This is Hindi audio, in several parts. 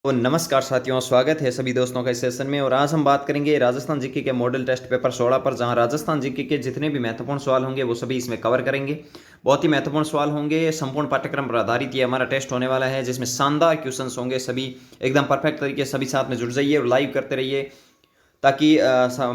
तो नमस्कार साथियों, स्वागत है सभी दोस्तों का इस सेशन में। और आज हम बात करेंगे राजस्थान जीके के मॉडल टेस्ट पेपर 16 पर, जहां राजस्थान जीके के जितने भी महत्वपूर्ण सवाल होंगे वो सभी इसमें कवर करेंगे। बहुत ही महत्वपूर्ण सवाल होंगे, संपूर्ण पाठ्यक्रम पर आधारित ये हमारा टेस्ट होने वाला है, जिसमें शानदार क्वेश्चंस होंगे। सभी एकदम परफेक्ट तरीके से सभी साथ में जुड़ जाइए और लाइव करते रहिए, ताकि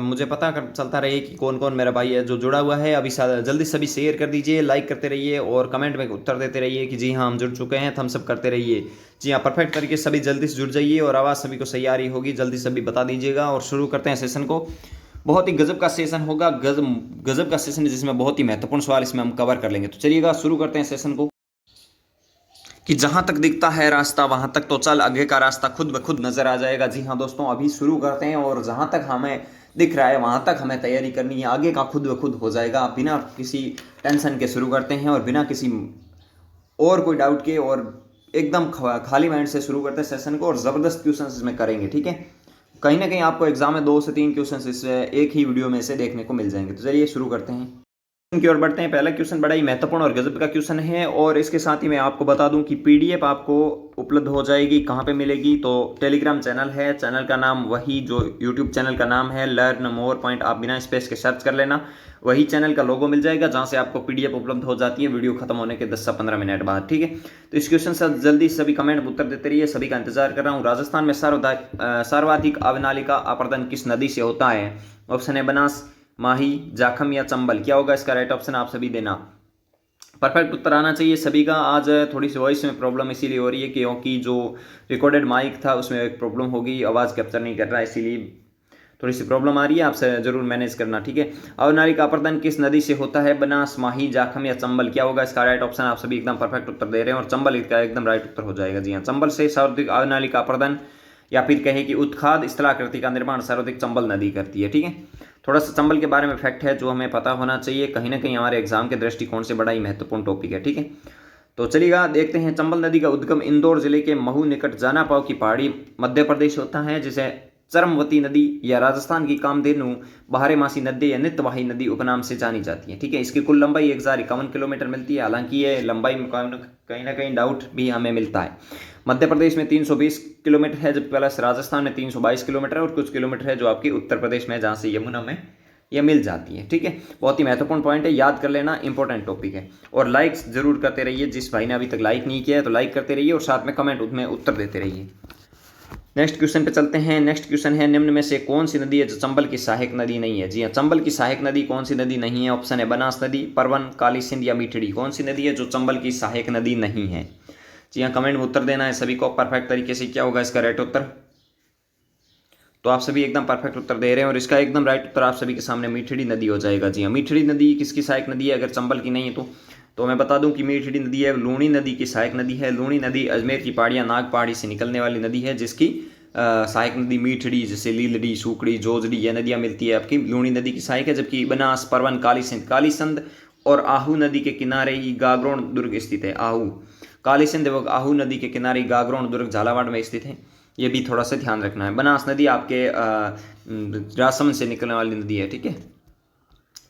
मुझे पता चलता रहे कि कौन कौन मेरा भाई है जो जुड़ा हुआ है। अभी जल्दी सभी शेयर कर दीजिए, लाइक करते रहिए और कमेंट में उत्तर देते रहिए कि जी हाँ हम जुड़ चुके हैं, थम्स अप करते रहिए। जी हाँ, परफेक्ट तरीके से सभी जल्दी से जुड़ जाइए और आवाज़ सभी को सही आ रही होगी, जल्दी सभी बता दीजिएगा। और शुरू करते हैं सेशन को। बहुत ही गजब का सेशन होगा, गजब का सेशन है, जिसमें बहुत ही महत्वपूर्ण सवाल इसमें हम कवर कर लेंगे। तो चलिएगा शुरू करते हैं सेशन को। कि जहां तक दिखता है रास्ता वहां तक तो चल, आगे का रास्ता खुद ब खुद नजर आ जाएगा। जी हाँ दोस्तों, अभी शुरू करते हैं और जहां तक हमें दिख रहा है वहां तक हमें तैयारी करनी है, आगे का खुद ब खुद हो जाएगा। बिना किसी टेंशन के शुरू करते हैं और बिना किसी और कोई डाउट के और एकदम खाली माइंड से शुरू करते हैं सेशन को। और ज़बरदस्त क्वेश्चन इसमें करेंगे, ठीक है। कहीं ना कहीं आपको एग्जाम में 2 से 3 क्वेश्चन इस एक ही वीडियो में से देखने को मिल जाएंगे। तो चलिए शुरू करते हैं, की ओर बढ़ते हैं। पहला क्वेश्चन बड़ा ही महत्वपूर्ण और गजब का क्वेश्चन है, और इसके साथ ही मैं आपको बता दूं कि पीडीएफ आपको उपलब्ध हो जाएगी। कहां पे मिलेगी? तो टेलीग्राम चैनल है, चैनल का नाम वही जो यूट्यूब चैनल का नाम है, लर्न मोर पॉइंट। आप बिना स्पेस के सर्च कर लेना, वही चैनल का लोगो मिल जाएगा, जहां से आपको पीडीएफ उपलब्ध हो जाती है वीडियो खत्म होने के 10 से 15 मिनट बाद, ठीक है। तो इस क्वेश्चन से जल्दी सभी कमेंट उत्तर देते रहिए, सभी का इंतजार कर रहा हूँ। राजस्थान में सर्वाधिक अवनालिका अपर्दन किस नदी से होता है? ऑप्शन है बनास, माही, जाखम या चंबल। क्या होगा इसका राइट ऑप्शन? आप सभी देना। परफेक्ट उत्तर आना चाहिए सभी का। आज थोड़ी सी वॉइस में प्रॉब्लम इसीलिए हो रही है क्योंकि जो रिकॉर्डेड माइक था उसमें एक प्रॉब्लम होगी, आवाज़ कैप्चर नहीं कर रहा है, इसीलिए थोड़ी सी प्रॉब्लम आ रही है। आपसे जरूर मैनेज करना, ठीक है। अवनालिका अपर्दन किस नदी से होता है? बनास, माही, जाखम या चंबल। क्या होगा इसका राइट ऑप्शन? आप सभी एकदम परफेक्ट उत्तर दे रहे हैं और चंबल इसका एकदम राइट उत्तर हो जाएगा। जी हाँ, चंबल से सर्वाधिक अवनालिका अपर्दन, या फिर कहें कि उत्खाद स्थलाकृति का निर्माण सर्वाधिक चंबल नदी करती है, ठीक है। थोड़ा सा चंबल के बारे में फैक्ट है जो हमें पता होना चाहिए, कहीं ना कहीं हमारे एग्जाम के दृष्टिकोण से बड़ा ही महत्वपूर्ण टॉपिक है, ठीक है। तो चलिएगा देखते हैं। चंबल नदी का उद्गम इंदौर जिले के महू निकट जानापाव की पहाड़ी मध्य प्रदेश होता है, जिसे चरमवती नदी या राजस्थान की कामधेनु बारहमासी नदी या नित्यवाही नदी उपनाम से जानी जाती है, ठीक है। इसकी कुल लंबाई 1051 किलोमीटर मिलती है। हालांकि ये लंबाई में कहीं ना कहीं डाउट भी हमें मिलता है। मध्य प्रदेश में 320 किलोमीटर है, जबकि प्लस राजस्थान में 322 किलोमीटर है, और कुछ किलोमीटर है जो आपकी उत्तर प्रदेश में, जहाँ से यमुना में ये मिल जाती है, ठीक है। बहुत ही महत्वपूर्ण पॉइंट है, याद कर लेना, इंपॉर्टेंट टॉपिक है। और लाइक्स जरूर करते रहिए, जिस भाई ने अभी तक लाइक नहीं किया है तो लाइक करते रहिए और साथ में कमेंट उसमें उत्तर देते रहिए। नेक्स्ट क्वेश्चन पे चलते हैं। नेक्स्ट क्वेश्चन है, निम्न में से कौन सी नदी है जो चंबल की सहायक नदी नहीं है? जी हाँ, चंबल की सहायक नदी कौन सी नदी नहीं है? ऑप्शन है बनास नदी, परवन, काली सिंध या मीठड़ी। कौन सी नदी है जो चंबल की सहायक नदी नहीं है? जी हाँ, कमेंट में उत्तर देना है सभी को परफेक्ट तरीके से। क्या होगा इसका राइट उत्तर? तो आप सभी एकदम परफेक्ट उत्तर दे रहे हैं और इसका एकदम राइट उत्तर आप सभी के सामने मीठड़ी नदी हो जाएगा। जी हाँ, मीठड़ी नदी किसकी सहायक नदी है अगर चंबल की नहीं है तो मैं बता दूं कि मीठड़ी नदी है लूणी नदी की सहायक नदी है। लूणी नदी अजमेर की पहाड़ियाँ नाग पहाड़ी से निकलने वाली नदी है, जिसकी सहायक नदी मीठड़ी, जैसे लीलड़ी, सूखड़ी, जोजड़ी, ये नदियाँ मिलती है आपकी लूणी नदी की सहायक है। जबकि बनास, परवन, कालीसिंध और आहू नदी के किनारे ही गागरोन दुर्ग स्थित है। आहू, कालीसिंध एवं आहू नदी के किनारे गागरोन दुर्ग झालावाड़ में स्थित है। ये भी थोड़ा सा ध्यान रखना है। बनास नदी आपके राजसमंद से निकलने वाली नदी है, ठीक है।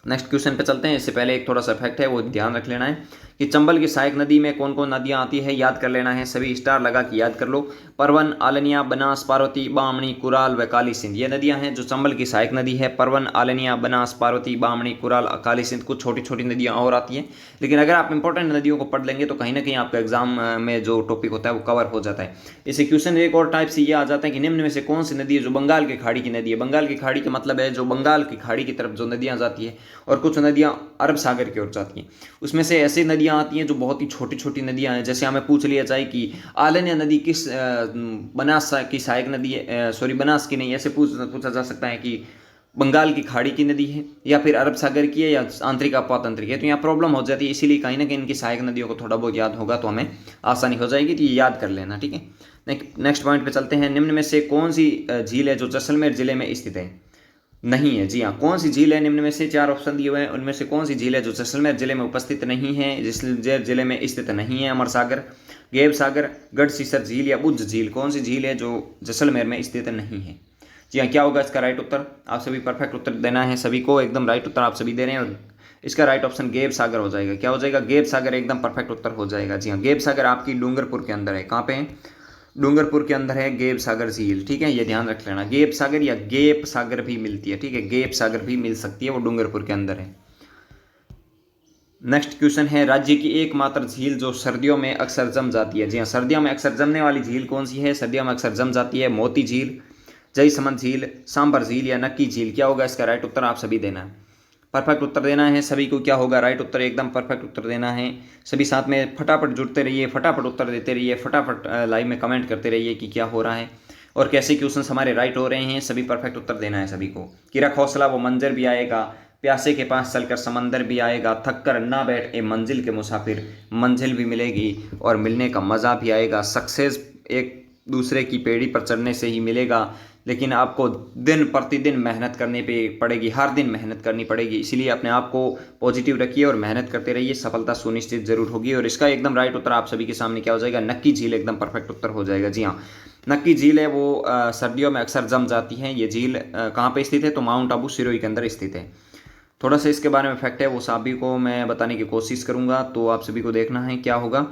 नेक्स्ट क्वेश्चन पे चलते हैं। इससे पहले एक थोड़ा सा फैक्ट है वो ध्यान रख लेना है कि चंबल की सहायक नदी में कौन कौन नदियां आती है, याद कर लेना है। सभी स्टार लगा के याद कर लो। परवन, आलनिया, बनास, पार्वती, बामणी, कुराल व काली सिंध, ये नदियां हैं जो चंबल की सहायक नदी है। परवन, आलनिया, बनास, पार्वती, बामणी, कुराल, काली सिंध, कुछ छोटी छोटी नदियां और आती हैं। लेकिन अगर आप इंपॉर्टेंट नदियों को पढ़ लेंगे तो कहीं ना कहीं आपका एग्जाम में जो टॉपिक होता है वो कवर हो जाता है। इसे क्वेश्चन एक और टाइप से ये आ जाता है कि निम्न में से कौन सी नदी है जो बंगाल की खाड़ी की नदी है? बंगाल की खाड़ी का मतलब है जो बंगाल की खाड़ी की तरफ जो नदियां जाती है, और कुछ नदियां अरब सागर की ओर जाती हैं। उसमें से ऐसी नदियां आती हैं जो बहुत ही छोटी छोटी नदियां हैं। जैसे हमें पूछ लिया जाए कि आलन्य नदी किस बनास की सहायक नदी है, सॉरी बनास की नहीं, ऐसे पूछा जा सकता है कि बंगाल की खाड़ी की नदी है या फिर अरब सागर की है या आंतरिक अपातंत्रिक है। तो यहाँ प्रॉब्लम हो जाती है, इसीलिए कहीं ना कहीं इनकी सहायक नदियों को थोड़ा बहुत याद होगा तो हमें आसानी हो जाएगी। तो ये याद कर लेना, ठीक है। नेक्स्ट पॉइंट पे चलते हैं। निम्न में से कौन सी झील है जो जैसलमेर जिले में स्थित है? नहीं है। जी हाँ, कौन सी झील है? निम्न में से 4 ऑप्शन दिए हुए हैं, उनमें से कौन सी झील है जो जैसलमेर जिले में उपस्थित नहीं है, जैसलमेर जिले में स्थित नहीं है? अमर सागर, गेब सागर, गढ़सीसर झील या बुद्ध झील। कौन सी झील है जो जैसलमेर में स्थित नहीं है? जी हाँ, क्या होगा इसका राइट उत्तर? आप सभी परफेक्ट उत्तर देना है, सभी को एकदम राइट उत्तर आप सभी दे रहे हैं और इसका राइट ऑप्शन गेब सागर हो जाएगा। क्या हो जाएगा? गेब सागर एकदम परफेक्ट उत्तर हो जाएगा। जी हाँ, गेब सागर आपकी डूंगरपुर के अंदर है। कहाँ पे है? डूंगरपुर के अंदर है गेप सागर झील, ठीक है, ये ध्यान रख लेना। गेप सागर या गेप सागर भी मिलती है, ठीक है, गेप सागर भी मिल सकती है, वो डूंगरपुर के अंदर है। नेक्स्ट क्वेश्चन है, राज्य की एकमात्र झील जो सर्दियों में अक्सर जम जाती है। जी हाँ, सर्दियों में अक्सर जमने वाली झील कौन सी है? सर्दियों में अक्सर जम जाती है मोती झील, जयसमंद झील, सांबर झील या नक्की झील। क्या होगा इसका राइट उत्तर? आप सभी देना है, परफेक्ट उत्तर देना है सभी को। क्या होगा राइट उत्तर? एकदम परफेक्ट उत्तर देना है सभी। साथ में फटाफट जुड़ते रहिए, फटाफट उत्तर देते रहिए, फटाफट लाइव में कमेंट करते रहिए कि क्या हो रहा है और कैसे क्वेश्चंस हमारे राइट हो रहे हैं। सभी परफेक्ट उत्तर देना है सभी को। कि रख हौसला वो मंजर भी आएगा, प्यासे के पास चलकर समंदर भी आएगा, थक कर ना बैठ ए मंजिल के मुसाफिर, मंजिल भी मिलेगी और मिलने का मज़ा भी आएगा। सक्सेस एक दूसरे की पेड़ी पर चढ़ने से ही मिलेगा, लेकिन आपको दिन प्रतिदिन मेहनत करने पे पड़ेगी, हर दिन मेहनत करनी पड़ेगी। इसीलिए अपने आप को पॉजिटिव रखिए और मेहनत करते रहिए, सफलता सुनिश्चित जरूर होगी। और इसका एकदम राइट उत्तर आप सभी के सामने क्या हो जाएगा? नक्की झील एकदम परफेक्ट उत्तर हो जाएगा। जी हाँ, नक्की झील है वो सर्दियों में अक्सर जम जाती है। ये झील कहाँ पे स्थित है? तो माउंट आबू सिरोही के अंदर स्थित है। थोड़ा सा इसके बारे में फैक्ट है वो सभी को मैं बताने की कोशिश करूंगा, तो आप सभी को देखना है क्या होगा।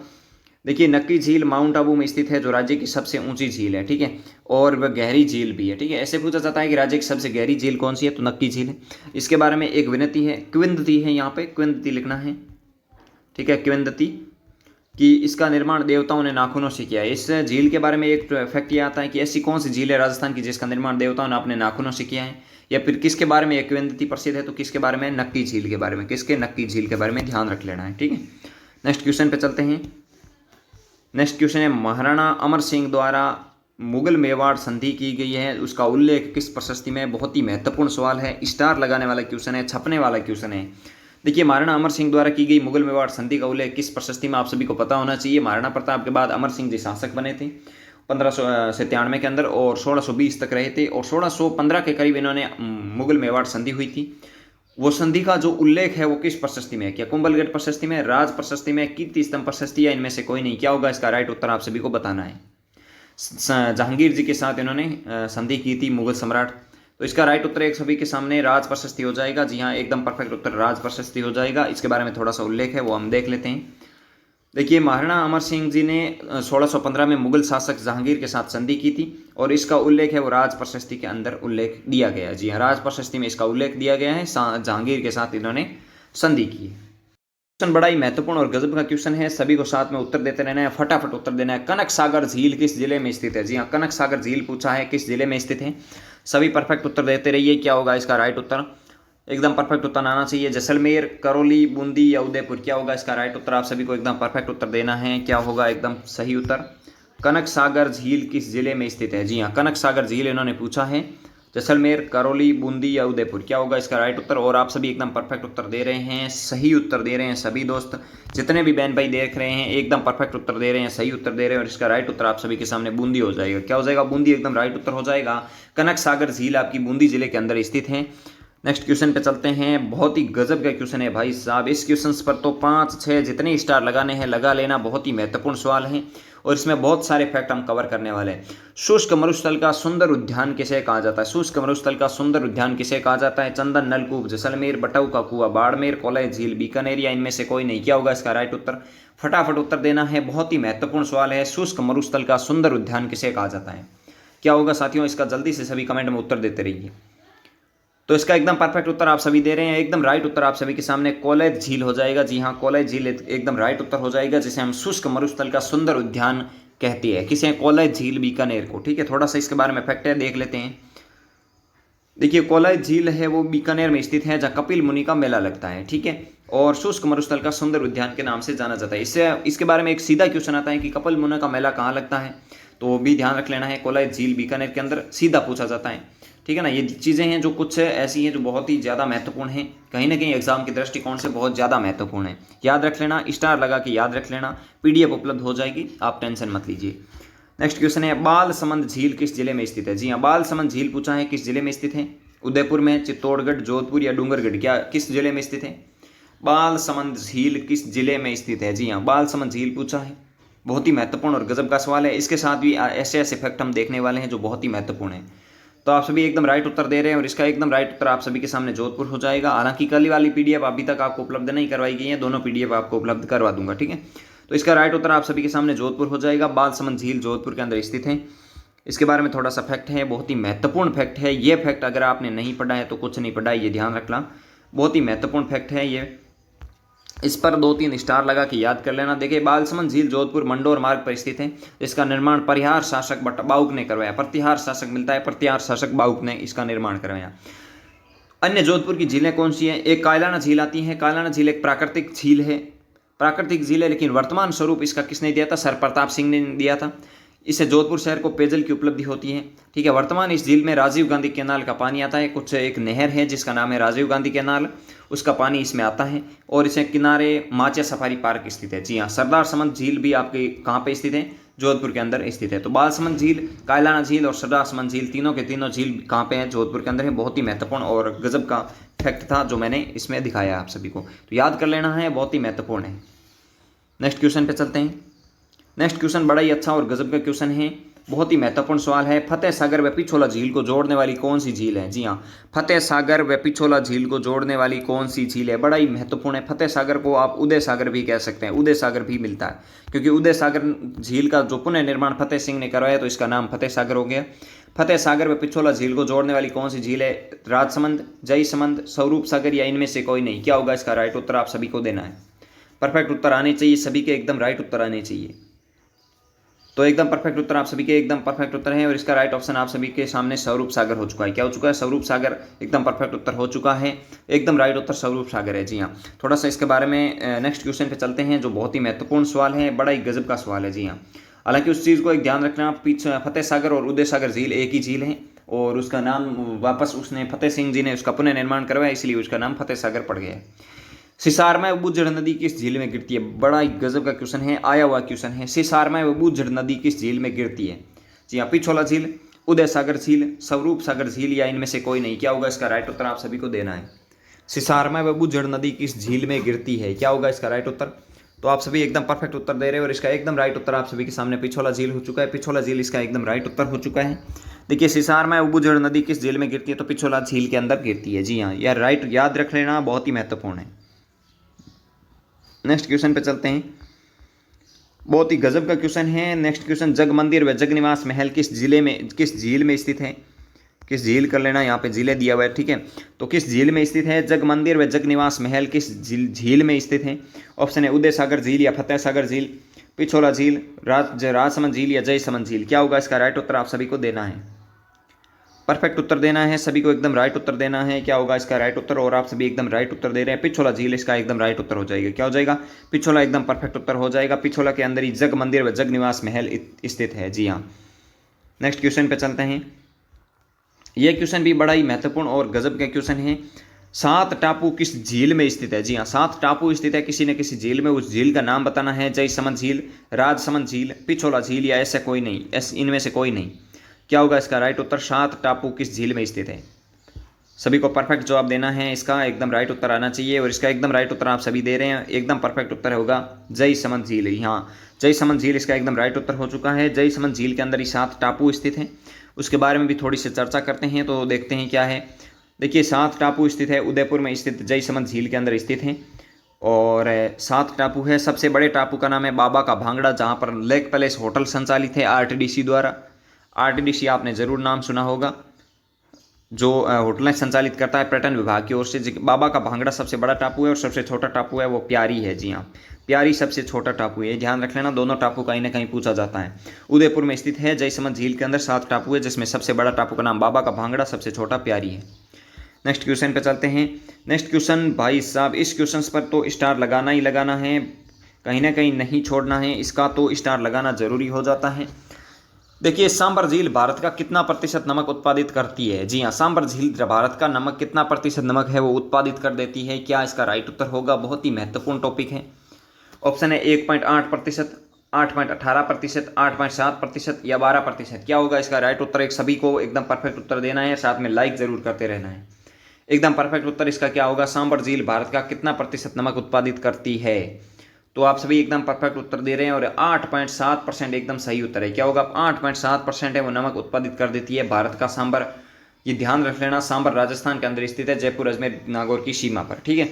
देखिए, नक्की झील माउंट आबू में स्थित है, जो राज्य की सबसे ऊंची झील है, ठीक है, और वह गहरी झील भी है, ठीक है। ऐसे पूछा जाता है कि राज्य की सबसे गहरी झील कौन सी है? तो नक्की झील है। इसके बारे में एक विनती है, किंवदंती है, यहाँ पे किंवदंती लिखना है, ठीक है, किंवदंती, कि इसका निर्माण देवताओं ने नाखूनों से किया है। इस झील के बारे में एक फैक्ट ये आता है कि ऐसी कौन सी झील है राजस्थान की जिसका निर्माण देवताओं ने अपने नाखूनों से किया है? या फिर किसके बारे में एक किंवदंती प्रसिद्ध है? तो किसके बारे में? नक्की झील के बारे में। किसके? नक्की झील के बारे में ध्यान रख लेना है, ठीक है। नेक्स्ट क्वेश्चन पे चलते हैं। नेक्स्ट क्वेश्चन है, महाराणा अमर सिंह द्वारा मुगल मेवाड़ संधि की गई है, उसका उल्लेख किस प्रशस्ति में? बहुत ही महत्वपूर्ण सवाल है, स्टार लगाने वाला क्वेश्चन है, छपने वाला क्वेश्चन है। देखिए, महाराणा अमर सिंह द्वारा की गई मुगल मेवाड़ संधि का उल्लेख किस प्रशस्ति में? आप सभी को पता होना चाहिए। महाराणा प्रताप के बाद अमर सिंह जी शासक बने थे 1597 के अंदर, और 1620 तक रहे थे, और 1615 के करीब इन्होंने मुगल मेवाड़ संधि हुई थी। वो संधि का जो उल्लेख है वो किस प्रशस्ति में है? क्या कुंभलगढ़ प्रशस्ति में, राज प्रशस्ति में, कीर्ति स्तंभ प्रशस्ति, या इनमें से कोई नहीं? क्या होगा इसका राइट उत्तर? आप सभी को बताना है। जहांगीर जी के साथ इन्होंने संधि की थी, मुगल सम्राट। तो इसका राइट उत्तर एक सभी के सामने राज प्रशस्ति हो जाएगा। जी हाँ, एकदम परफेक्ट उत्तर राज प्रशस्ति हो जाएगा। इसके बारे में थोड़ा सा उल्लेख है वो हम देख लेते हैं। देखिए, महाराणा अमर सिंह जी ने 1615 में मुगल शासक जहांगीर के साथ संधि की थी, और इसका उल्लेख है वो राज प्रशस्ति के अंदर उल्लेख दिया गया है। जी हाँ, राज प्रशस्ति में इसका उल्लेख दिया गया है, जहांगीर के साथ इन्होंने संधि की है। क्वेश्चन बड़ा ही महत्वपूर्ण और गजब का क्वेश्चन है, सभी को साथ में उत्तर देते रहना है, फटाफट उत्तर देना है। कनक सागर झील किस जिले में स्थित है? जी हाँ, कनक सागर झील पूछा है, किस जिले में स्थित है? सभी परफेक्ट उत्तर देते रहिए। क्या होगा इसका राइट उत्तर? एकदम परफेक्ट उत्तर आना चाहिए। जैसलमेर, करौली, बूंदी या उदयपुर। क्या होगा इसका राइट उत्तर? आप सभी को एकदम परफेक्ट उत्तर देना है। क्या होगा एकदम सही उत्तर? कनक सागर झील किस जिले में स्थित है? जी हाँ, कनक सागर झील इन्होंने पूछा है। जैसलमेर, करौली, बूंदी या उदयपुर। क्या होगा इसका राइट उत्तर? और आप सभी एकदम परफेक्ट उत्तर दे रहे हैं, सही उत्तर दे रहे हैं सभी दोस्त। जितने भी बहन भाई देख रहे हैं एकदम परफेक्ट उत्तर दे रहे हैं, सही उत्तर दे रहे हैं, और इसका राइट उत्तर आप सभी के सामने बूंदी हो जाएगा। क्या हो जाएगा? बूंदी एकदम राइट उत्तर हो जाएगा। कनक सागर झील आपकी बूंदी जिले के अंदर स्थित है। नेक्स्ट क्वेश्चन पे चलते हैं। बहुत ही गजब का क्वेश्चन है भाई साहब। इस क्वेश्चन पर तो 5-6 जितने स्टार लगाने हैं लगा लेना। बहुत ही महत्वपूर्ण सवाल है और इसमें बहुत सारे फैक्ट हम कवर करने वाले हैं। शुष्क मरुस्थल का सुंदर उद्यान किसे कहा जाता है? शुष्क मरुस्थल का सुंदर उद्यान किसे कहा जाता है? चंदन नलकूप, जैसलमेर, बटऊ का कुआं, बाड़मेर, कोलाई झील, बीकानेर, या इनमें से कोई नहीं? क्या होगा इसका राइट उत्तर? फटाफट उत्तर देना है, बहुत ही महत्वपूर्ण सवाल है। शुष्क मरुस्थल का सुंदर उद्यान किसे कहा जाता है? क्या होगा साथियों? इसका जल्दी से सभी कमेंट में उत्तर देते रहिए। तो इसका एकदम परफेक्ट उत्तर आप सभी दे रहे हैं। एकदम राइट उत्तर आप सभी के सामने कोलैद झील हो जाएगा। जी हाँ, कोलैद झील एकदम राइट उत्तर हो जाएगा, जिसे हम शुष्क मरुस्थल का सुंदर उद्यान कहती है। किसे? कोलैद झील, बीकानेर को। ठीक है, थोड़ा सा इसके बारे में फैक्ट है, देख लेते हैं। देखिए, कोलैद झील है वो बीकानेर में स्थित है, जहाँ कपिल मुनि का मेला लगता है। ठीक है, और शुष्क मरुस्थल का सुंदर उद्यान के नाम से जाना जाता है। इसके बारे में एक सीधा क्वेश्चन आता है कि कपिल मुनि का मेला कहाँ लगता है, तो वो भी ध्यान रख लेना है। कोलैद झील बीकानेर के अंदर सीधा पूछा जाता है। ठीक है ना, ये चीज़ें हैं जो कुछ ऐसी हैं जो बहुत ही ज़्यादा महत्वपूर्ण हैं, कहीं ना कहीं एग्जाम के दृष्टिकोण से बहुत ज़्यादा महत्वपूर्ण है। याद रख लेना, स्टार लगा के याद रख लेना। PDF उपलब्ध हो जाएगी, आप टेंशन मत लीजिए। नेक्स्ट क्वेश्चन है, बालसमंद झील किस जिले में स्थित है? जी हाँ, बालसमंद झील पूछा है, किस जिले में स्थित है? उदयपुर में, चित्तौड़गढ़, जोधपुर या डूंगरगढ़? क्या किस जिले में स्थित है? बालसमंद झील किस जिले में स्थित है? जी हाँ, बालसमंद झील पूछा है। बहुत ही महत्वपूर्ण और गजब का सवाल है। इसके साथ भी ऐसे ऐसे फैक्ट हम देखने वाले हैं जो बहुत ही महत्वपूर्ण है। तो आप सभी एकदम राइट उत्तर दे रहे हैं और इसका एकदम राइट उत्तर आप सभी के सामने जोधपुर हो जाएगा। हालांकि कल वाली PDF अभी तक आपको उपलब्ध नहीं करवाई गई है, दोनों PDF आपको उपलब्ध करवा दूंगा। ठीक है, तो इसका राइट उत्तर आप सभी के सामने जोधपुर हो जाएगा। बालसमंद झील जोधपुर के अंदर स्थित है। इसके बारे में थोड़ा सा फैक्ट है, बहुत ही महत्वपूर्ण फैक्ट है ये। फैक्ट अगर आपने नहीं पढ़ा है तो कुछ नहीं पढ़ा है, ये ध्यान रखना, बहुत ही महत्वपूर्ण फैक्ट है ये। इस पर 2-3 स्टार लगा के याद कर लेना। देखिए, बालसमंद झील जोधपुर मंडोर मार्ग पर स्थित है। इसका निर्माण परिहार शासक बाउक ने करवाया। प्रतिहार शासक मिलता है, प्रतिहार शासक बाउक ने इसका निर्माण करवाया। अन्य जोधपुर की झीलें कौन सी हैं? एक कायलाना झील आती है। कायलाना झील एक प्राकृतिक झील है, प्राकृतिक झील है, लेकिन वर्तमान स्वरूप इसका किसने दिया था? सर प्रताप सिंह ने दिया था। इससे जोधपुर शहर को पेयजल की उपलब्धि होती है। ठीक है, वर्तमान इस झील में राजीव गांधी कैनाल का पानी आता है। कुछ एक नहर है जिसका नाम है राजीव गांधी कैनाल, उसका पानी इसमें आता है। और इसे किनारे माचिया सफारी पार्क स्थित है। जी हाँ, सरदार समंद झील भी आपके कहाँ पे स्थित है? जोधपुर के अंदर स्थित है। तो बालसमंद झील, कायलाना झील और सरदार समंद झील, तीनों के तीनों झील कहाँ पे हैं? जोधपुर के अंदर है। बहुत ही महत्वपूर्ण और गजब का फैक्ट था जो मैंने इसमें दिखाया आप सभी को, तो याद कर लेना है, बहुत ही महत्वपूर्ण है। नेक्स्ट क्वेश्चन पे चलते हैं। नेक्स्ट क्वेश्चन बड़ा ही अच्छा और गजब का क्वेश्चन है, बहुत ही महत्वपूर्ण सवाल है। फतेह सागर व पिछोला झील को जोड़ने वाली कौन सी झील है? जी हाँ, फतेह सागर व पिछोला झील को जोड़ने वाली कौन सी झील है? बड़ा ही महत्वपूर्ण है। फतेह सागर को आप उदय सागर भी कह सकते हैं, उदय सागर भी मिलता है, क्योंकि उदय सागर झील का जो पुनः निर्माण फतेह सिंह ने करवाया तो इसका नाम फतेह सागर हो गया। फतेह सागर व पिछोला झील को जोड़ने वाली कौन सी झील है? राजसमंद, जयसमंद, स्वरूप सागर या इनमें से कोई नहीं? क्या होगा इसका राइट उत्तर? आप सभी को देना है। परफेक्ट उत्तर आने चाहिए सभी के, एकदम राइट उत्तर आने चाहिए। तो एकदम परफेक्ट उत्तर आप सभी के एकदम परफेक्ट उत्तर है, और इसका राइट ऑप्शन आप सभी के सामने स्वरूप सागर हो चुका है। क्या हो चुका है? स्वरूप सागर एकदम परफेक्ट उत्तर हो चुका है। एकदम राइट उत्तर स्वरूप सागर है। जी हाँ, थोड़ा सा इसके बारे में नेक्स्ट क्वेश्चन पे चलते हैं, जो बहुत ही महत्वपूर्ण सवाल है, बड़ा ही गजब का सवाल है। जी हाँ, हालांकि उस चीज़ को एक ध्यान रखना, पीछे फतेह सागर और उदय सागर झील एक ही झील है, और उसका नाम वापस उसने फतेह सिंह जी ने उसका पुनः निर्माण करवाया, इसलिए उसका नाम फतेह सागर पड़ गया है। सिसारमा व बूझड़ नदी किस झील में गिरती है? बड़ा ही गजब का क्वेश्चन है, आया हुआ क्वेश्चन है। सिसारमा व बूझड़ नदी किस झील में गिरती है? जी हाँ, पिछोला झील, उदय सागर झील, स्वरूप सागर झील या इनमें से कोई नहीं? क्या होगा इसका राइट उत्तर? आप सभी को देना है। सिसारमा व बूझड़ नदी किस झील में गिरती है? क्या होगा इसका राइट उत्तर? तो आप सभी एकदम परफेक्ट उत्तर दे रहे हैं, और इसका एकदम राइट उत्तर आप सभी के सामने पिछोला झील हो चुका है। पिछोला झील इसका एकदम राइट उत्तर हो चुका है। देखिए, सिसारमा व बूझड़ नदी किस झील में गिरती है? तो पिछोला झील के अंदर गिरती है। जी हाँ, यह राइट याद रख लेना, बहुत ही महत्वपूर्ण है। नेक्स्ट क्वेश्चन पे चलते हैं, बहुत ही गजब का क्वेश्चन है। नेक्स्ट क्वेश्चन, जग मंदिर व जगनिवास महल किस झील में स्थित है? किस झील कर लेना, यहाँ पे झीलें दिया हुआ है। ठीक है, तो किस झील में स्थित है? जग मंदिर व जगनिवास महल किस झील में स्थित है? ऑप्शन है उदय सागर झील या फतेह सागर झील, पिछोला झील, राजसमंद झील या जयसमंद झील? क्या होगा इसका राइट उत्तर? आप सभी को देना है, परफेक्ट उत्तर देना है, सभी को एकदम राइट उत्तर देना है। क्या होगा इसका राइट उत्तर? और आप सभी एकदम राइट उत्तर दे रहे हैं, पिछोला झील इसका एकदम राइट उत्तर हो जाएगा। क्या हो जाएगा? पिछोला एकदम परफेक्ट उत्तर हो जाएगा। पिछोला के अंदर ही जग मंदिर व जग निवास महल स्थित है। जी हाँ, नेक्स्ट क्वेश्चन पे चलते हैं। यह क्वेश्चन भी बड़ा ही महत्वपूर्ण और गजब का क्वेश्चन है। 7 टापू किस झील में स्थित है? जी हाँ, 7 टापू स्थित है किसी न किसी झील में, उस झील का नाम बताना है। जयसमंद झील, राजसमंद झील, पिछोला झील या ऐसा कोई नहीं, इनमें से कोई नहीं? क्या होगा इसका राइट उत्तर? 7 टापू किस झील में स्थित है? सभी को परफेक्ट जवाब देना है, इसका एकदम राइट उत्तर आना चाहिए, और इसका एकदम राइट उत्तर आप सभी दे रहे हैं। एकदम परफेक्ट उत्तर होगा जयसमंद झील। हाँ, जयसमंद झील इसका एकदम राइट उत्तर हो चुका है। जयसमंद झील के अंदर ही 7 टापू स्थित हैं, उसके बारे में भी थोड़ी सी चर्चा करते हैं, तो देखते हैं क्या है। देखिए, 7 टापू स्थित है, उदयपुर में स्थित जयसमंद झील के अंदर स्थित हैं, और 7 टापू है। सबसे बड़े टापू का नाम है बाबा का भांगड़ा, जहाँ पर लेक पैलेस होटल संचालित है आरटीडीसी द्वारा। आरटीडीसी आपने जरूर नाम सुना होगा, जो होटलें संचालित करता है पर्यटन विभाग की ओर से। बाबा का भांगड़ा सबसे बड़ा टापू है, और सबसे छोटा टापू है वो प्यारी है। जी हाँ, प्यारी सबसे छोटा टापू है, ध्यान रख लेना, दोनों टापू कहीं ना कहीं पूछा जाता है। उदयपुर में स्थित है। जयसमंद झील के अंदर 7 टापू है, जिसमें सबसे बड़ा टापू का नाम बाबा का भांगड़ा, सबसे छोटा प्यारी है। नेक्स्ट क्वेश्चन पे चलते हैं। नेक्स्ट क्वेश्चन भाई साहब, इस क्वेश्चन पर तो स्टार लगाना ही लगाना है, कहीं ना कहीं नहीं छोड़ना है, इसका तो स्टार लगाना जरूरी हो जाता है। देखिए, सांबर झील भारत का कितना प्रतिशत नमक उत्पादित करती है? जी हाँ, सांबर झील भारत का नमक कितना प्रतिशत नमक है वो उत्पादित कर देती है? क्या इसका राइट उत्तर होगा? बहुत ही महत्वपूर्ण टॉपिक है। ऑप्शन है 1.8%, 8.18%, 8.7% या 12%। क्या होगा इसका राइट उत्तर? एक सभी को एकदम परफेक्ट उत्तर देना है, साथ में लाइक जरूर करते रहना है। एकदम परफेक्ट उत्तर इसका क्या होगा? सांबर झील भारत का कितना प्रतिशत नमक उत्पादित करती है? तो आप सभी एकदम परफेक्ट उत्तर दे रहे हैं, और 8.7% एकदम सही उत्तर है। क्या होगा? 8.7% है वो नमक उत्पादित कर देती है भारत का सांबर। ये ध्यान रख लेना, सांबर राजस्थान के अंदर स्थित है, जयपुर अजमेर नागौर की सीमा पर। ठीक है,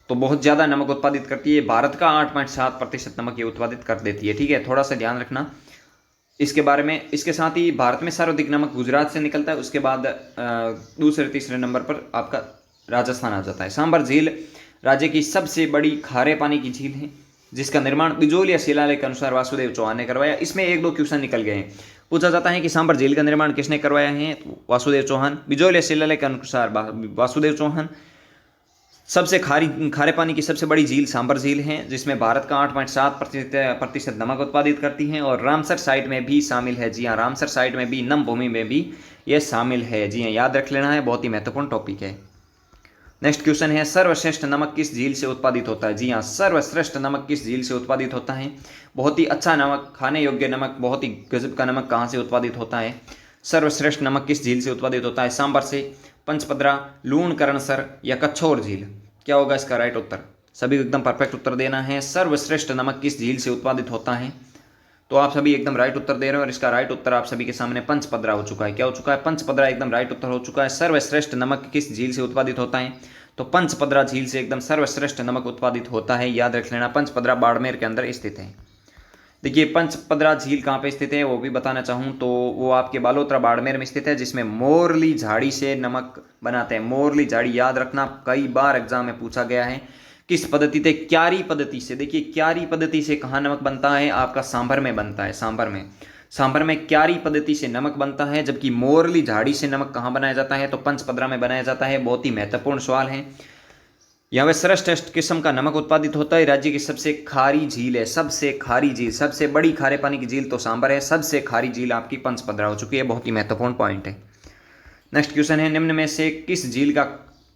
तो बहुत ज़्यादा नमक उत्पादित करती है। भारत का 8.7% नमक ये उत्पादित कर देती है। ठीक है, थोड़ा सा ध्यान रखना इसके बारे में। इसके साथ ही भारत में सर्वाधिक नमक गुजरात से निकलता है, उसके बाद दूसरे तीसरे नंबर पर आपका राजस्थान आ जाता है। सांबर झील राज्य की सबसे बड़ी खारे पानी की झील है, जिसका निर्माण बिजोल या शिलालेख के अनुसार वासुदेव चौहान ने करवाया। इसमें एक दो क्वेश्चन निकल गए हैं। पूछा जाता है कि सांबर झील का निर्माण किसने करवाया है, तो वासुदेव चौहान। बिजोल या शिलालेख के अनुसार वासुदेव चौहान। सबसे खारे पानी की सबसे बड़ी झील सांबर झील है, जिसमें भारत का 8.7% नमक उत्पादित करती है। और रामसर साइट में भी शामिल है। जी हाँ, रामसर साइट में भी, नम भूमि में भी ये शामिल है। जी हाँ, याद रख लेना है, बहुत ही महत्वपूर्ण टॉपिक है। नेक्स्ट क्वेश्चन है, सर्वश्रेष्ठ नमक किस झील से उत्पादित होता है। जी हाँ, सर्वश्रेष्ठ नमक किस झील से उत्पादित होता है। बहुत ही अच्छा नमक, खाने योग्य नमक, बहुत ही गजब का नमक कहाँ से उत्पादित होता है। सर्वश्रेष्ठ नमक किस झील से उत्पादित होता है। सांबर से, पंचपदरा, लूणकरणसर या कच्छोर झील। क्या होगा इसका राइट उत्तर। सभी को एकदम परफेक्ट उत्तर देना है। सर्वश्रेष्ठ नमक किस झील से उत्पादित होता है, तो आप सभी एकदम राइट उत्तर दे रहे हो। और इसका राइट उत्तर आप सभी के सामने पंचपदरा हो चुका है। क्या हो चुका है, पंचपदरा एकदम राइट उत्तर हो चुका है। सर्वश्रेष्ठ नमक किस झील से उत्पादित होता है, तो पंचपदरा झील से एकदम सर्वश्रेष्ठ नमक उत्पादित होता है। याद रख लेना, पंचपदरा बाड़मेर के अंदर स्थित है। देखिए, पंचपदरा झील कहाँ पे स्थित है वो भी बताना चाहूँ तो वो आपके बालोतरा बाड़मेर में स्थित है, जिसमें मोरली झाड़ी से नमक बनाते हैं। मोरली झाड़ी याद रखना, कई बार एग्जाम में पूछा गया है। किस पद्धति से, क्यारी पद्धति से। देखिए, क्यारी पद्धति से कहाँ नमक बनता है, आपका सांभर में बनता है। सांभर में क्यारी पद्धति से नमक बनता है, जबकि मोरली झाड़ी से नमक कहाँ बनाया जाता है, तो पंचपदरा में बनाया जाता है। बहुत ही महत्वपूर्ण सवाल है। यहाँ पे सर्वश्रेष्ठ किस्म का नमक उत्पादित होता है। राज्य की सबसे खारी झील है, सबसे खारी झील, सबसे बड़ी खारे पानी की झील तो सांबर है, सबसे खारी झील आपकी पंचपदरा हो चुकी है। बहुत ही महत्वपूर्ण पॉइंट है। नेक्स्ट क्वेश्चन है, निम्न में से किस झील का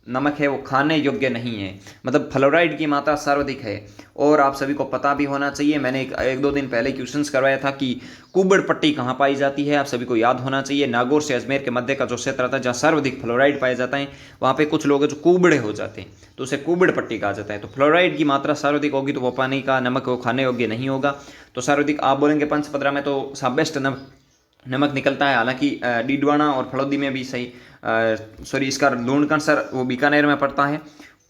नमक है वो खाने योग्य नहीं है, मतलब फ्लोराइड की मात्रा सर्वाधिक है। और आप सभी को पता भी होना चाहिए, मैंने एक दो दिन पहले क्वेश्चंस करवाया था कि कुबड़ पट्टी कहाँ पाई जाती है, आप सभी को याद होना चाहिए। नागौर से अजमेर के मध्य का जो क्षेत्र आता है जहाँ सर्वाधिक फ्लोराइड पाया जाता है, वहाँ पे कुछ लोग जो कुबड़े हो जाते हैं तो उसे कुबड़ पट्टी कहा जाता है। तो फ्लोराइड की मात्रा सर्वाधिक होगी तो वो पानी का नमक वो खाने योग्य नहीं होगा। तो सर्वाधिक आप बोलेंगे पंचपदरा में तो बेस्ट नमक निकलता है। हालांकि डीडवाना और फड़ौदी में भी सही, सॉरी इसका लूणकरणसर वो बीकानेर में पड़ता है।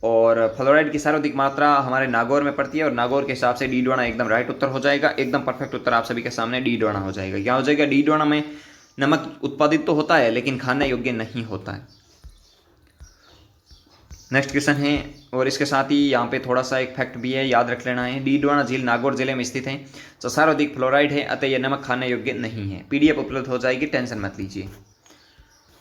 और फ्लोराइड की सर्वाधिक मात्रा हमारे नागौर में पड़ती है। और नागौर के हिसाब से डीडवाना एकदम राइट उत्तर हो जाएगा। एकदम परफेक्ट उत्तर आप सभी के सामने डीडवाना हो जाएगा। क्या हो जाएगा, डीडवाना में नमक उत्पादित तो होता है लेकिन खाने योग्य नहीं होता है। नेक्स्ट क्वेश्चन है, और इसके साथ ही यहाँ पे थोड़ा सा एक फैक्ट भी है, याद रख लेना है। डीडवाना झील नागौर जिले में स्थित है, तो सर्वाधिक फ्लोराइड है, अतः यह नमक खाने योग्य नहीं है। पीडीएफ उपलब्ध हो जाएगी, टेंशन मत लीजिए।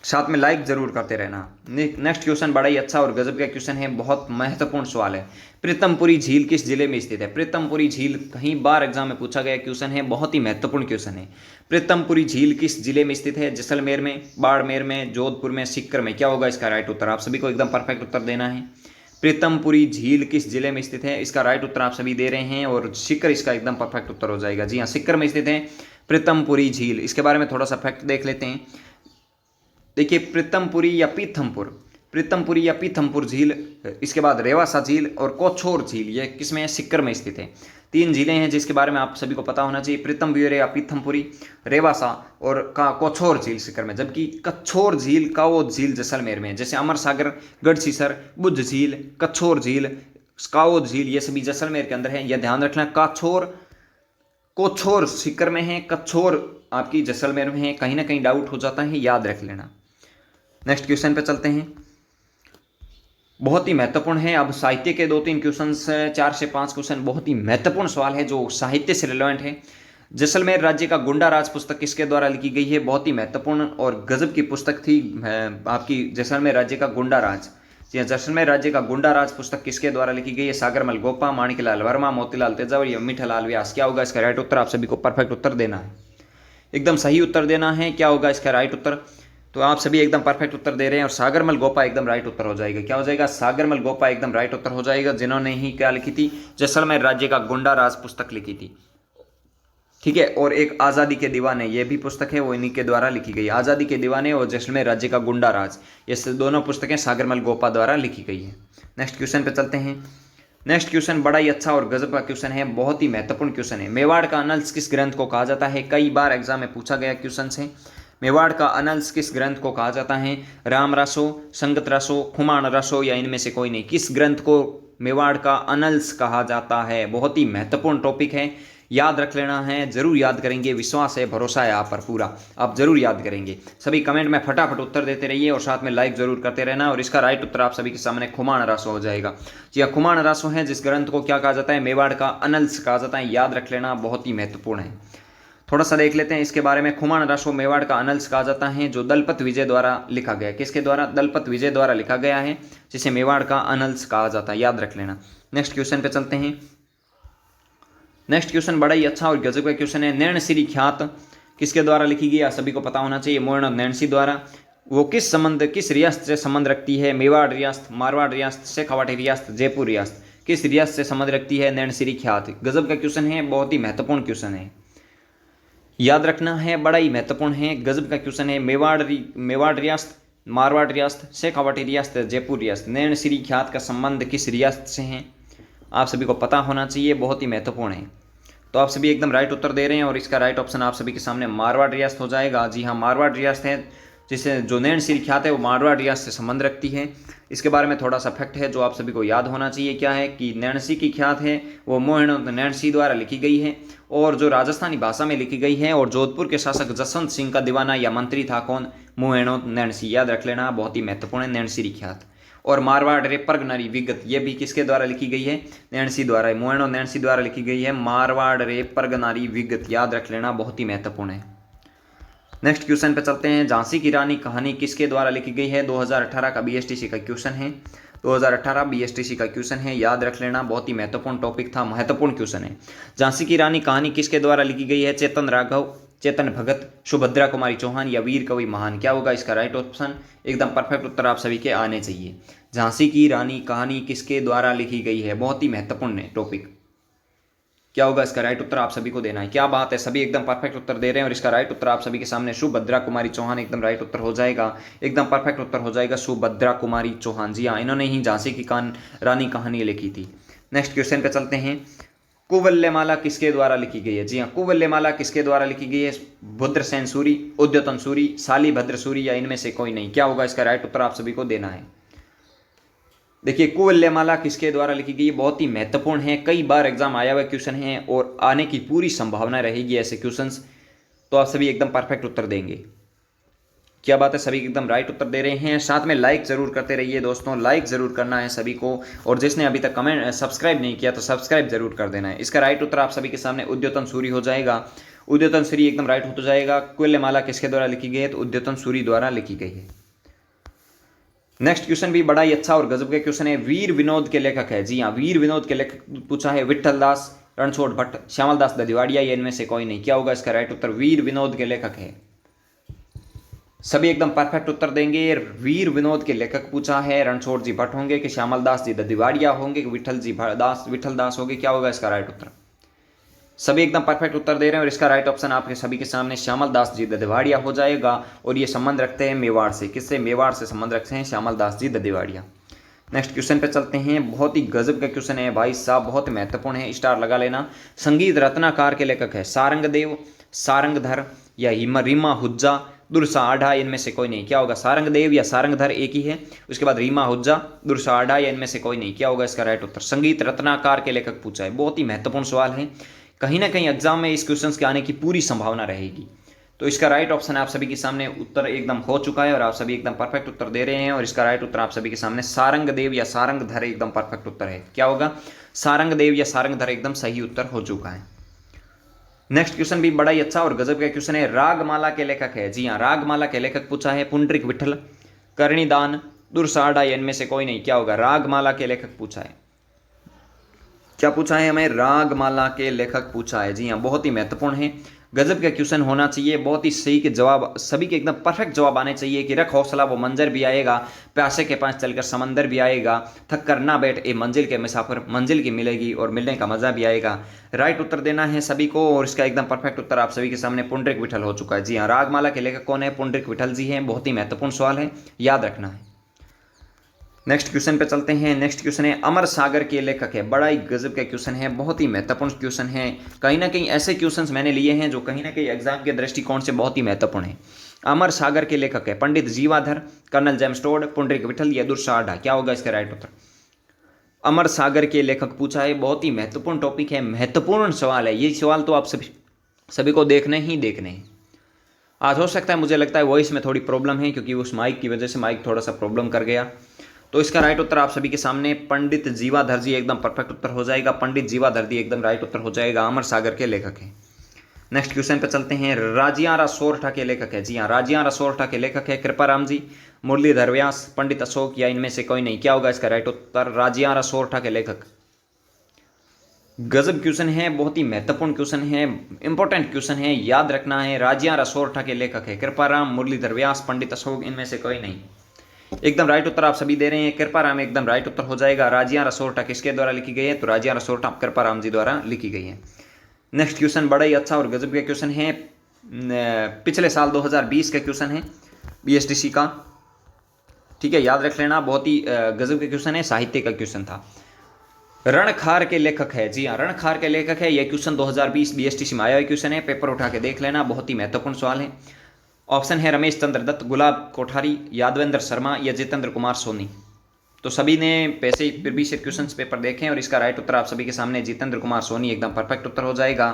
साथ में लाइक जरूर करते रहना। नेक्स्ट क्वेश्चन बड़ा ही अच्छा और गजब का क्वेश्चन है, बहुत महत्वपूर्ण सवाल है। प्रीतमपुरी झील किस जिले में स्थित है। प्रीतमपुरी झील कहीं बार एग्जाम में पूछा गया क्वेश्चन है, बहुत ही महत्वपूर्ण क्वेश्चन है। प्रीतमपुरी झील किस जिले में स्थित है, जैसलमेर में, बाड़मेर में, जोधपुर में, सीकर में। क्या होगा इसका राइट उत्तर, आप सभी को एकदम परफेक्ट उत्तर देना है। प्रीतमपुरी झील किस जिले में स्थित है, इसका राइट उत्तर आप सभी दे रहे हैं, और सीकर इसका एकदम परफेक्ट उत्तर हो जाएगा। जी हाँ, सीकर में स्थित है प्रीतमपुरी झील। इसके बारे में थोड़ा सा फैक्ट देख लेते हैं। देखिए, प्रीतमपुरी या पीथमपुर झील, इसके बाद रेवासा झील और कोछोर झील, ये किसमें है, सीकर में स्थित है। तीन झीलें हैं जिसके बारे में आप सभी को पता होना चाहिए, प्रीतमपुरी या पीथमपुरी, रेवासा और कोछोर झील सीकर में, जबकि कच्छोर झील का वो झील जैसलमेर में। जैसे अमर सागर, गढ़सीसर, बुद्ध झील, कच्छोर झील, स्काओ झील, ये सभी जैसलमेर के अंदर है। यह ध्यान रखना, कोछोर सीकर में है, कच्छोर आपकी जैसलमेर में है। कहीं ना कहीं डाउट हो जाता है, याद रख लेना। नेक्स्ट क्वेश्चन पे चलते हैं, बहुत ही महत्वपूर्ण है। अब साहित्य के 2-3 क्वेश्चन, 4 से 5 क्वेश्चन, बहुत ही महत्वपूर्ण सवाल है जो साहित्य से रिलेवेंट है। जैसलमेर राज्य का गुंडा राज पुस्तक किसके द्वारा लिखी गई है, बहुत ही महत्वपूर्ण और गजब की पुस्तक थी आपकी जैसलमेर राज्य का गुंडा राज। जैसलमेर राज्य का गुंडा राज पुस्तक किसके द्वारा लिखी गई है, सागरमल गोपा, माणिकलाल वर्मा, मोतीलाल तेजावर या मीठालाल व्यास। क्या होगा इसका राइट उत्तर, आप सभी को परफेक्ट उत्तर देना है, एकदम सही उत्तर देना है। क्या होगा इसका राइट उत्तर, तो आप सभी एकदम परफेक्ट उत्तर दे रहे हैं, और सागरमल गोपा एकदम राइट उत्तर हो जाएगा। क्या हो जाएगा, सागरमल गोपा एकदम राइट उत्तर हो जाएगा, जिन्होंने ही क्या लिखी थी, जैसलमेर राज्य का गुंडा राज पुस्तक लिखी थी। ठीक है, और एक आज़ादी के दीवाने, ये भी पुस्तक है, वो इन्हीं के द्वारा लिखी गई। आज़ादी के दीवाने और जैसलमेर राज्य का गुंडा राज, ये दोनों पुस्तकें सागरमल गोपा द्वारा लिखी गई है। नेक्स्ट क्वेश्चन पे चलते हैं। नेक्स्ट क्वेश्चन बड़ा ही अच्छा और गजब का क्वेश्चन है, बहुत ही महत्वपूर्ण क्वेश्चन है। मेवाड़ का अनल्स किस ग्रंथ को कहा जाता है, कई बार एग्जाम में पूछा गया क्वेश्चन है। मेवाड़ का अनल्स किस ग्रंथ को कहा जाता है, राम रसो, संगत रसो, खुमान रसो या इनमें से कोई नहीं। किस ग्रंथ को मेवाड़ का अनल्स कहा जाता है। बहुत ही महत्वपूर्ण टॉपिक है, याद रख लेना है, जरूर याद करेंगे, विश्वास है, भरोसा है आप पर पूरा, आप जरूर याद करेंगे। सभी कमेंट में फटाफट उत्तर देते रहिए और साथ में लाइक जरूर करते रहना। और इसका राइट उत्तर आप सभी के सामने खुमान रासो हो जाएगा। जी हाँ, खुमान रासो है जिस ग्रंथ को क्या कहा जाता है, मेवाड़ का अनल्स कहा जाता है। याद रख लेना, बहुत ही महत्वपूर्ण है। थोड़ा सा देख लेते हैं इसके बारे में। खुमान रासो मेवाड़ का अनल्स कहा जाता है, जो दलपत विजय द्वारा लिखा गया। किसके द्वारा? दलपत विजय द्वारा लिखा गया है, जिसे मेवाड़ का अनल्स कहा जाता है। याद रख लेना। नेक्स्ट क्वेश्चन पे चलते हैं। नेक्स्ट क्वेश्चन बड़ा ही अच्छा और गजब का क्वेश्चन है। नैणसिरी ख्यात किसके द्वारा लिखी गई? सभी को पता होना चाहिए, मोहन नैणसी द्वारा। वो किस रियासत से संबंध रखती है? मेवाड़ रियासत, मारवाड़ रियासत, शेखावाटी रियासत, जयपुर रियासत। किस रियासत से संबंध रखती है नैणसिरी ख्यात? गजब का क्वेश्चन है, बहुत ही महत्वपूर्ण क्वेश्चन है, याद रखना है, बड़ा ही महत्वपूर्ण है, गजब का क्वेश्चन है। मेवाड़ रियासत, मारवाड़ रियासत, शेखावाटी रियासत, जयपुर रियासत। नैणसिरी ख्यात का संबंध किस रियासत से है? आप सभी को पता होना चाहिए, बहुत ही महत्वपूर्ण है। तो आप सभी एकदम राइट उत्तर दे रहे हैं और इसका राइट ऑप्शन आप सभी के सामने मारवाड़ रियासत हो जाएगा। जी हाँ, मारवाड़ रियासत है, जिसे जो नैणसिरी ख्यात है वो मारवाड़ रियासत से संबंध रखती है। इसके बारे में थोड़ा सा फैक्ट है जो आप सभी को याद होना चाहिए। क्या है कि नैणसी की ख्यात है वो मोहन नैणसी द्वारा लिखी गई है, और जो राजस्थानी भाषा में लिखी गई है। और जोधपुर के शासक जसवंत सिंह का दीवाना या मंत्री था कौन? मोहन नैणसी। याद रख लेना, बहुत ही महत्वपूर्ण है नैणसिरी ख्यात। और मारवाड़ रे परगनारी विगत, ये भी किसके द्वारा लिखी गई है? नैणसी द्वारा, मोहन और नैणसी द्वारा लिखी गई है। मारवाड़ रे परगनारी विगत, याद रख लेना, बहुत ही महत्वपूर्ण है। नेक्स्ट क्वेश्चन पे चलते हैं। झांसी की रानी कहानी किसके द्वारा लिखी गई है? 2018 का बीएसटीसी का क्वेश्चन है। 2018 बीएसटीसी का क्वेश्चन है, याद रख लेना, बहुत ही महत्वपूर्ण टॉपिक था, महत्वपूर्ण क्वेश्चन है। झांसी की रानी कहानी किसके द्वारा लिखी गई है? चेतन राघव, चेतन भगत, सुभद्रा कुमारी चौहान या वीर कवि महान। क्या होगा इसका राइट ऑप्शन? एकदम परफेक्ट उत्तर आप सभी के आने चाहिए। झांसी की रानी कहानी किसके द्वारा लिखी गई है? बहुत ही महत्वपूर्ण टॉपिक। क्या होगा इसका राइट उत्तर? आप सभी को देना है। क्या बात है, सभी एकदम परफेक्ट उत्तर दे रहे हैं और इसका राइट उत्तर आप सभी के सामने सुभद्रा कुमारी चौहान एकदम राइट उत्तर हो जाएगा, एकदम परफेक्ट उत्तर हो जाएगा, सुभद्रा कुमारी चौहान। जी हाँ, इन्होंने ही झांसी की रानी कहानी लिखी थी। नेक्स्ट क्वेश्चन पे चलते हैं। कुवल्यमाला किसके द्वारा लिखी गई है? जी हाँ, कुवल्यमाला किसके द्वारा लिखी गई है? भद्रसेन सूरी, उद्योतन सूरी, शालीभद्र सूरी या इनमें से कोई नहीं। क्या होगा इसका राइट उत्तर? आप सभी को देना है। देखिए, कुवल्यमाला किसके द्वारा लिखी गई? बहुत ही महत्वपूर्ण है, कई बार एग्जाम आया हुआ क्वेश्चन है और आने की पूरी संभावना रहेगी ऐसे क्वेश्चंस, तो आप सभी एकदम परफेक्ट उत्तर देंगे। क्या बात है, सभी एकदम राइट उत्तर दे रहे हैं। साथ में लाइक जरूर करते रहिए दोस्तों, लाइक जरूर करना है सभी को। और जिसने अभी तक कमेंट सब्सक्राइब नहीं किया तो सब्सक्राइब जरूर कर देना है। इसका राइट उत्तर आप सभी के सामने उद्योतन सूरी हो जाएगा। उद्योतन सूरी एकदम राइट हो जाएगा। कुवल्यमाला किसके द्वारा लिखी गई है? तो उद्योतन सूरी द्वारा लिखी गई है। नेक्स्ट क्वेश्चन भी बड़ा ही अच्छा और गजब का क्वेश्चन है। वीर विनोद के लेखक है? जी हाँ, वीर विनोद के लेखक पूछा है। विठल दास, रणछोड़ भट्ट, श्यामल दास ददिवाड़िया या इनमें से कोई नहीं। क्या होगा इसका राइट उत्तर? वीर विनोद के लेखक है। सभी एकदम परफेक्ट उत्तर देंगे। वीर विनोद के लेखक पूछा है, रणछोड़ जी भट्ट होंगे कि श्यामल दास जी ददिवाड़िया होंगे कि विठल दास होंगे। क्या होगा इसका राइट उत्तर? सभी एकदम परफेक्ट उत्तर दे रहे हैं और इसका राइट ऑप्शन आपके सभी के सामने श्यामल दास जी ददिवाड़िया हो जाएगा। और ये संबंध रखते हैं मेवाड़ से। किससे? मेवाड़ से संबंध रखते हैं श्यामल दास जी ददिवाड़िया। नेक्स्ट क्वेश्चन पे चलते हैं। बहुत ही गजब का क्वेश्चन है भाई साहब, बहुत महत्वपूर्ण है, स्टार लगा लेना। संगीत रत्नाकार के लेखक है? सारंगदेव, सारंगधर या रीमा हुज्जा, दुर्सा आढ़ा, इनमें से कोई नहीं। क्या होगा? सारंगदेव या सारंगधर एक ही है। उसके बाद रीमा हुज्जा, दुर्सा आढ़ा या इनमें से कोई नहीं। क्या होगा इसका राइट उत्तर? संगीत रत्नाकार के लेखक पूछा है। बहुत ही महत्वपूर्ण सवाल है, कहीं ना कहीं एग्जाम में इस क्वेश्चन के आने की पूरी संभावना रहेगी। तो इसका राइट ऑप्शन आप सभी के सामने उत्तर एकदम हो चुका है और आप सभी एकदम परफेक्ट उत्तर दे रहे हैं। और इसका राइट उत्तर आप सभी के सामने सारंगदेव या सारंगधर एकदम परफेक्ट उत्तर है। क्या होगा? सारंगदेव या सारंगधर एकदम सही उत्तर हो चुका है। नेक्स्ट क्वेश्चन भी बड़ा ही अच्छा और गजब का क्वेश्चन है। रागमाला के लेखक है? जी हाँ, रागमाला के लेखक पूछा है। पुंडरीक विठल, कर्णिदान, दुर्साढ़ा या इनमें से कोई नहीं। क्या होगा? रागमाला के लेखक पूछा है। क्या पूछा है हमें? रागमाला के लेखक पूछा है। जी हाँ, बहुत ही महत्वपूर्ण है, गजब का क्वेश्चन होना चाहिए। बहुत ही सही के जवाब, सभी के एकदम परफेक्ट जवाब आने चाहिए कि रख हौसला वो मंजर भी आएगा, प्यासे के पास चलकर समंदर भी आएगा, थक कर ना बैठ ए मंजिल के मुसाफिर, मंजिल की मिलेगी और मिलने का मजा भी आएगा। राइट उत्तर देना है सभी को और इसका एकदम परफेक्ट उत्तर आप सभी के सामने पुंडरीक विठल हो चुका है। जी हाँ, रागमाला के लेखक कौन है? पुंडरीक विठल जी हैं। बहुत ही महत्वपूर्ण सवाल है, याद रखना है। नेक्स्ट क्वेश्चन पे चलते हैं। नेक्स्ट क्वेश्चन है, अमर सागर के लेखक है? बड़ा ही गजब का क्वेश्चन है, बहुत ही महत्वपूर्ण क्वेश्चन है। कहीं ना कहीं ऐसे क्वेश्चंस मैंने लिए हैं जो कहीं ना कहीं एग्जाम के दृष्टिकोण से बहुत ही महत्वपूर्ण है। अमर सागर के लेखक है पंडित जीवाधर, colonel James Tod, Pundarik Vitthal या दुर्सा आढ़ा। क्या होगा इसका राइट उत्तर? अमर सागर के लेखक पूछा है, बहुत ही महत्वपूर्ण टॉपिक है, महत्वपूर्ण सवाल है। ये सवाल तो आप सभी को देखने ही देखने हैं। आज हो सकता है, मुझे लगता है वॉइस में थोड़ी प्रॉब्लम है क्योंकि उस माइक की वजह से माइक थोड़ा सा प्रॉब्लम कर गया। तो इसका राइट उत्तर आप सभी के सामने पंडित जीवाधर जी एकदम परफेक्ट उत्तर हो जाएगा। पंडित जीवाधर जी एकदम राइट उत्तर हो जाएगा, अमर सागर के लेखक हैं। नेक्स्ट क्वेश्चन पे चलते हैं। राजियारा सोरठा के लेखक है, जी हाँ, राजियारा सोरठा के लेखक है कृपाराम जी, मुरलीधर व्यास, पंडित अशोक या इनमें से कोई नहीं। क्या होगा इसका राइट उत्तर? राजियारा सोरठा के लेखक। गजब क्वेश्चन है, बहुत ही महत्वपूर्ण क्वेश्चन है, इंपॉर्टेंट क्वेश्चन है, याद रखना है। राजियारा सोरठा के लेखक है कृपाराम, मुरलीधर व्यास, पंडित अशोक, इनमें से कोई नहीं। एकदम राइट उत्तर आप सभी दे रहे हैं, कृपाराम एकदम राइट उत्तर हो जाएगा। राजियारा सोरठा किसके द्वारा लिखी गई है? तो राजियारा सोरठा कृपाराम जी द्वारा लिखी गई है। नेक्स्ट क्वेश्चन बड़ा ही अच्छा और गजब का क्वेश्चन है, पिछले साल 2020 का क्वेश्चन है बीएसटीसी का, ठीक है, याद रख लेना। बहुत ही गजब का क्वेश्चन है, साहित्य का क्वेश्चन था। रणखार के लेखक है, जी हाँ, रणखार के लेखक है। यह क्वेश्चन 2020 बीएसटीसी में आया हुआ क्वेश्चन है, पेपर उठा के देख लेना, बहुत ही महत्वपूर्ण सवाल है। ऑप्शन है रमेश चंद्र दत्त, गुलाब कोठारी, यादवेंद्र शर्मा या जितेंद्र कुमार सोनी। तो सभी ने पैसे फिर भी से क्वेश्चन पेपर देखें और इसका राइट उत्तर आप सभी के सामने जितेंद्र कुमार सोनी एकदम परफेक्ट उत्तर हो जाएगा।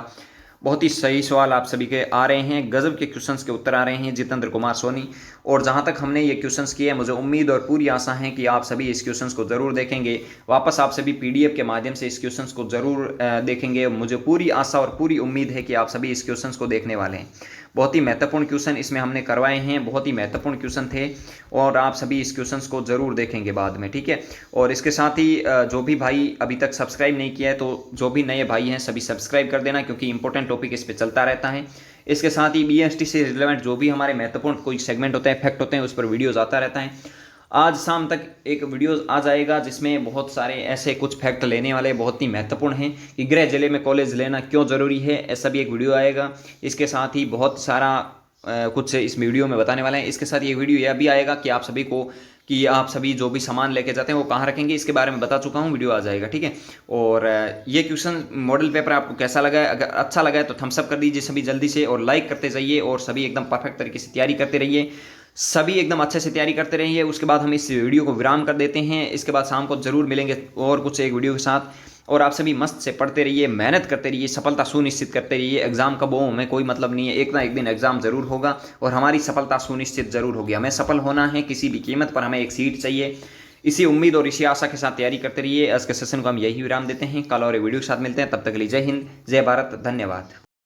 बहुत ही सही सवाल आप सभी के आ रहे हैं, गजब के क्वेश्चंस के उत्तर आ रहे हैं, जितेंद्र कुमार सोनी। और जहां तक हमने ये क्वेश्चंस किए, मुझे उम्मीद और पूरी आशा है कि आप सभी इस क्वेश्चंस को जरूर देखेंगे। वापस आप सभी पीडीएफ के माध्यम से इस क्वेश्चंस को जरूर देखेंगे। मुझे पूरी आशा और पूरी उम्मीद है कि आप सभी इस क्वेश्चंस को देखने वाले हैं। बहुत ही महत्वपूर्ण क्वेश्चन इसमें हमने करवाए हैं, बहुत ही महत्वपूर्ण क्वेश्चन थे और आप सभी इस क्वेश्चंस को जरूर देखेंगे बाद में, ठीक है। और इसके साथ ही जो भी भाई अभी तक सब्सक्राइब नहीं किया है, तो जो भी नए भाई हैं सभी सब्सक्राइब कर देना, क्योंकि इंपॉर्टेंट टॉपिक इस पर चलता रहता है। इसके साथ ही बीएसटी से रिलेवेंट जो भी हमारे महत्वपूर्ण कोई सेगमेंट होते हैं, फैक्ट होते हैं, उस पर वीडियोज आता रहता है। आज शाम तक एक वीडियो आ जाएगा जिसमें बहुत सारे ऐसे कुछ फैक्ट लेने वाले बहुत ही महत्वपूर्ण हैं कि गृह जिले में कॉलेज लेना क्यों ज़रूरी है, ऐसा भी एक वीडियो आएगा। इसके साथ ही बहुत सारा कुछ इस वीडियो में बताने वाले हैं। इसके साथ ये वीडियो यह भी आएगा कि आप सभी को कि आप सभी जो भी सामान लेके जाते हैं वो कहाँ रखेंगे, इसके बारे में बता चुका हूँ, वीडियो आ जाएगा, ठीक है। और ये क्वेश्चन मॉडल पेपर आपको कैसा लगा है? अगर अच्छा लगा है तो थम्स अप कर दीजिए सभी जल्दी से, और लाइक करते जाइए और सभी एकदम परफेक्ट तरीके से तैयारी करते रहिए, सभी एकदम अच्छे से तैयारी करते रहिए। उसके बाद हम इस वीडियो को विराम कर देते हैं। इसके बाद शाम को जरूर मिलेंगे और कुछ एक वीडियो के साथ, और आप सभी मस्त से पढ़ते रहिए, मेहनत करते रहिए, सफलता सुनिश्चित करते रहिए। एग्जाम कब हो हमें कोई मतलब नहीं है, एक ना एक दिन एग्जाम जरूर होगा और हमारी सफलता सुनिश्चित जरूर होगी। हमें सफल होना है, किसी भी कीमत पर हमें एक सीट चाहिए। इसी उम्मीद और इसी आशा के साथ तैयारी करते रहिए। आज के सेशन को हम यही विराम देते हैं, कल और एक वीडियो के साथ मिलते हैं। तब तक के लिए जय हिंद, जय भारत, धन्यवाद।